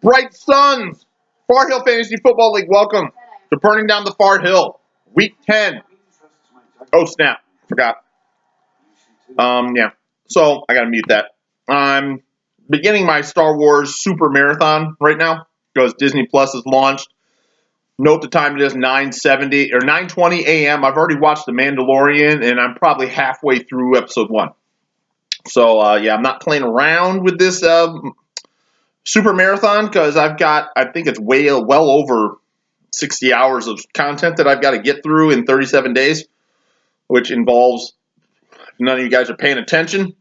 Bright Suns, Far Hill Fantasy Football League, welcome to Burning Down the Far Hill, Week 10. Oh, snap. Forgot. Yeah. So, I gotta mute that. I'm beginning my Star Wars Super Marathon right now because Disney Plus is launched. Note the time it is 9:70 or 9:20 a.m. I've already watched The Mandalorian, and I'm probably halfway through Episode 1. So, yeah, I'm not playing around with this Super Marathon because I've got, I think it's well over 60 hours of content that I've got to get through in 37 days, which involves, none of you guys are paying attention,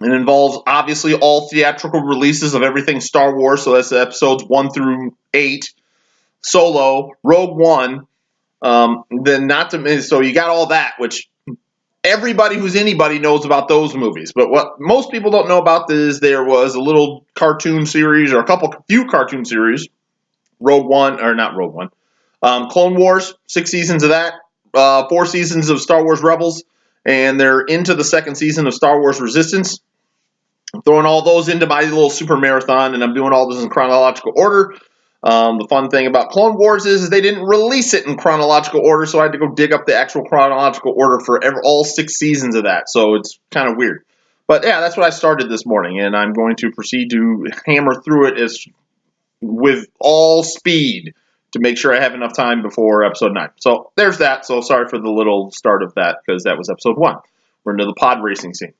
it involves obviously all theatrical releases of everything Star Wars, so that's episodes 1 through 8, Solo, Rogue One, then not to, so you got all that, which everybody who's anybody knows about those movies. But what most people don't know about is there was a little cartoon series, or few cartoon series, Rogue One, or not Rogue One, Clone Wars, 6 seasons of that, 4 seasons of Star Wars Rebels, and they're into the 2nd season of Star Wars Resistance. I'm throwing all those into my little super marathon, and I'm doing all this in chronological order. The fun thing about Clone Wars is they didn't release it in chronological order, so I had to go dig up the actual chronological order for all 6 seasons of that, so it's kind of weird. But yeah, that's what I started this morning, and I'm going to proceed to hammer through it with all speed to make sure I have enough time before episode 9. So there's that. So sorry for the little start of that, because that was episode 1. We're into the pod racing scene.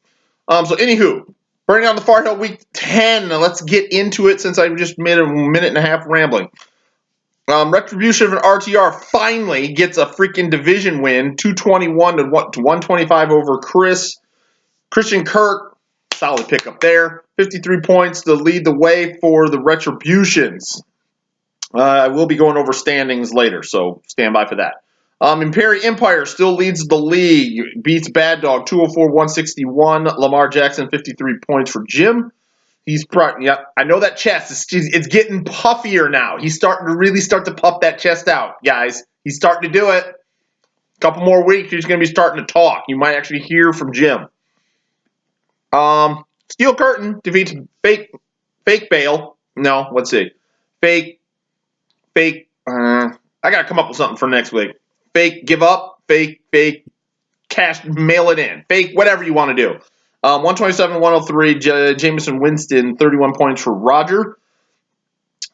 So anywho, Burning Down the Far Hill Week 10. Now let's get into it since I just made a minute and a half rambling. Retribution of an RTR finally gets a freaking division win, 221 to 125 over Christian Kirk. Solid pickup there. 53 points to lead the way for the Retributions. I will be going over standings later, so stand by for that. Imperial Empire still leads the league. Beats Bad Dog 204-161. Lamar Jackson 53 points for Jim. Yeah, I know that chest. It's getting puffier now. He's starting to really start to puff that chest out, guys. He's starting to do it. A couple more weeks, he's going to be starting to talk. You might actually hear from Jim. Steel Curtain defeats Fake Bale. No, let's see. Fake. I got to come up with something for next week. Fake give up. Fake cash, mail it in. Fake whatever you want to do. 127-103, Jameson Winston, 31 points for Roger.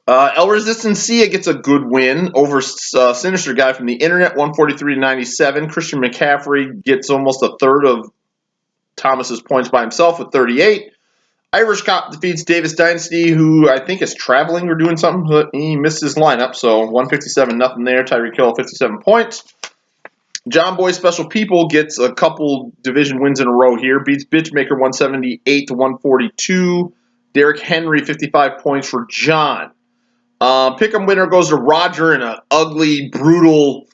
El Resistencia gets a good win over Sinister Guy from the Internet, 143-97. Christian McCaffrey gets almost a third of Thomas's points by himself with 38. Irish Cop defeats Davis Dynasty, who I think is traveling or doing something, but he missed his lineup, so 157-0 there. Tyreek Hill, 57 points. John Boy Special People gets a couple division wins in a row here. Beats Bitchmaker 178-142. Derrick Henry 55 points for John. Pick'em winner goes to Roger in an ugly, brutal,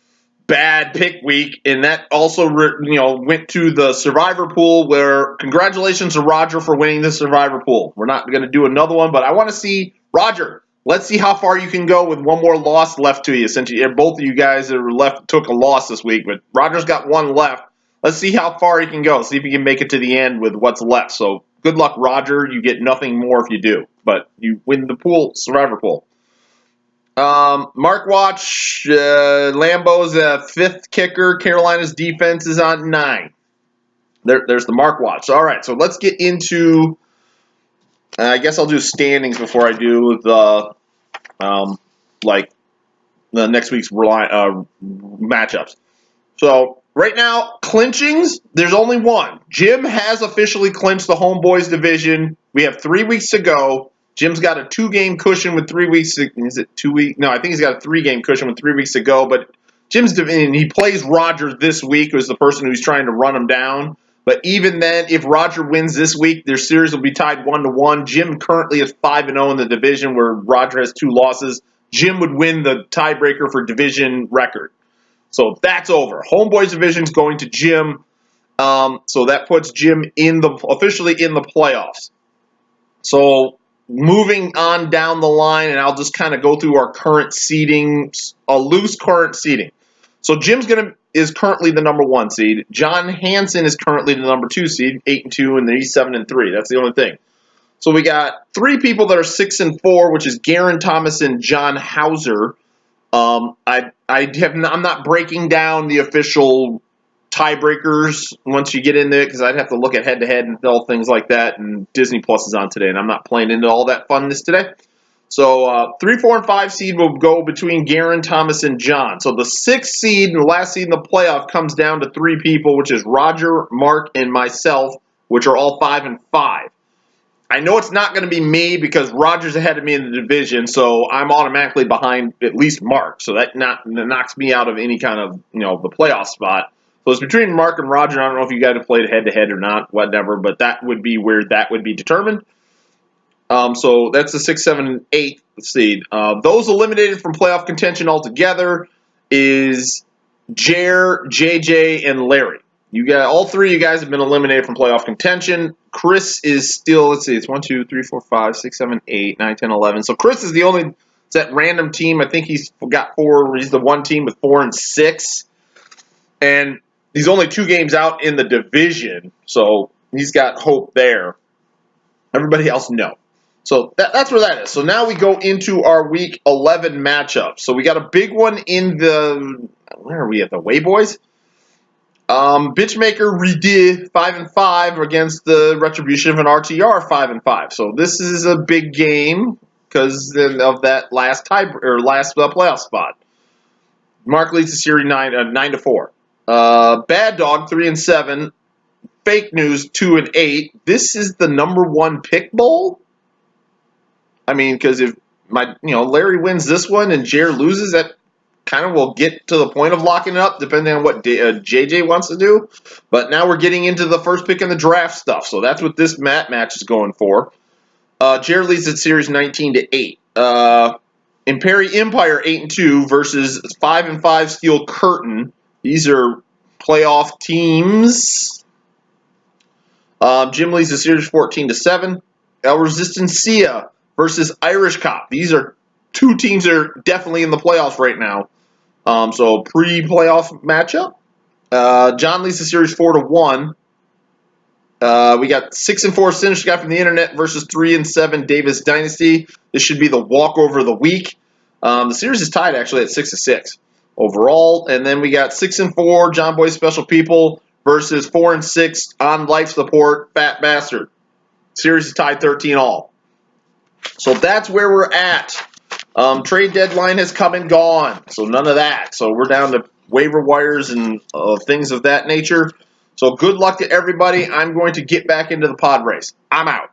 bad pick week, and that also went to the Survivor pool. Where congratulations to Roger for winning the Survivor pool. We're not going to do another one, but I want to see Roger. Let's see how far you can go with one more loss left to you, since both of you guys that were left took a loss this week. But Roger's got one left. Let's see how far he can go. See if he can make it to the end with what's left. So good luck, Roger. You get nothing more if you do, but you win the pool, Survivor pool. Mark Watch, Lambo's 5th kicker. Carolina's defense is on 9. There's the Mark Watch. All right, so let's get into. I guess I'll do standings before I do the the next week's matchups. So right now, clinchings, there's only one. Jim has officially clinched the Homeboys division. We have 3 weeks to go. Jim's got a 2-game cushion with 3 weeks. Is it 2 weeks? No, I think he's got a 3-game cushion with 3 weeks to go. But Jim's division, he plays Roger this week, who's the person who's trying to run him down. But even then, if Roger wins this week, their series will be tied 1-1. Jim currently is 5-0 in the division, where Roger has 2 losses. Jim would win the tiebreaker for division record. So that's over. Homeboys division's going to Jim. So that puts Jim officially in the playoffs. So moving on down the line, and I'll just kind of go through our current seeding, a loose current seeding. So Jim's is currently the number 1 seed. John Hansen is currently the number 2 seed, 8-2, and then he's 7-3. That's the only thing. So we got 3 people that are 6-4, which is Garen Thomas and John Hauser. I'm not breaking down the official tiebreakers once you get into it because I'd have to look at head-to-head and all things like that. And Disney Plus is on today, and I'm not playing into all that funness today. So 3, 4, and 5 seed will go between Garen, Thomas, and John. So the 6th seed and the last seed in the playoff comes down to 3 people, which is Roger, Mark, and myself, which are all 5-5. I know it's not going to be me because Roger's ahead of me in the division, so I'm automatically behind at least Mark. So that knocks me out of any kind of, the playoff spot. So it's between Mark and Roger. I don't know if you guys have played head-to-head or not, whatever, but that would be where that would be determined. So that's the 6, 7, and 8 seed. Those eliminated from playoff contention altogether is Jer, JJ, and Larry. All 3 of you guys have been eliminated from playoff contention. Chris is still, let's see, it's 1, 2, 3, 4, 5, 6, 7, 8, 9, 10, 11. So Chris is the only, it's that random team. I think he's got 4, he's the one team with 4 and 6. And he's only 2 games out in the division, so he's got hope there. Everybody else, no. So that's where that is. So now we go into our Week 11 matchup. So we got a big one in the, where are we at, the Way Boys? Bitchmaker redid 5-5 against the Retribution of an RTR 5-5. So this is a big game because of that last playoff spot. Mark leads the series 9-4. Bad Dog 3-7. Fake News 2-8. This is the #1 pick bowl. I mean, because if Larry wins this one and Jer loses, that kind of will get to the point of locking it up, depending on what JJ wants to do. But now we're getting into the first pick in the draft stuff, so that's what this match is going for. Jer leads the series 19-8. Imperi Empire 8-2 versus 5-5 Steel Curtain. These are playoff teams. Jim leads the series 14-7. El Resistencia versus Irish Cop. These are 2 teams that are definitely in the playoffs right now. So pre-playoff matchup. John leads the series 4-1. We got 6-4 Sinister Guy from the Internet versus 3-7 Davis Dynasty. This should be the walkover of the week. The series is tied actually at 6-6 overall, and then we got 6-4 John Boy Special People versus 4-6 on life support Fat Bastard. Series is tied 13-all. So that's where we're at. Trade deadline has come and gone, so none of that. So we're down to waiver wires and things of that nature. So good luck to everybody. I'm going to get back into the pod race. I'm out.